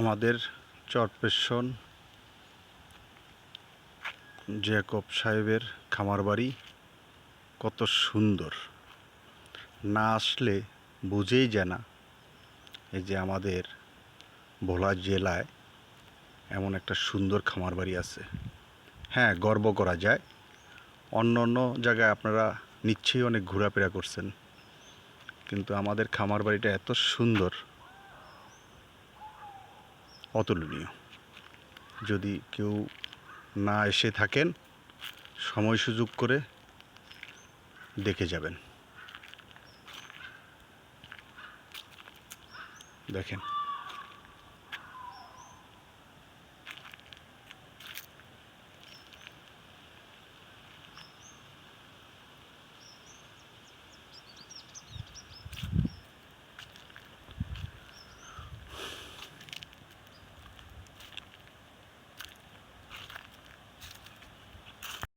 আমাদের চরপেশন জ্যাকব সাহেবের খামার বাড়ি কত সুন্দর, না আসলে বুঝেই যায় না এই যে আমাদের ভোলা জেলায় এমন একটা সুন্দর খামার বাড়ি আছে। হ্যাঁ, গর্ব করা যায়। অন্য অন্য জায়গায় আপনারা নিশ্চয়ই অনেক ঘোরাফেরা করছেন, কিন্তু আমাদের খামার বাড়িটা এত সুন্দর, অতুলনীয়। যদি কেউ না এসে থাকেন, সময় সুযোগ করে দেখে যাবেন। দেখেন।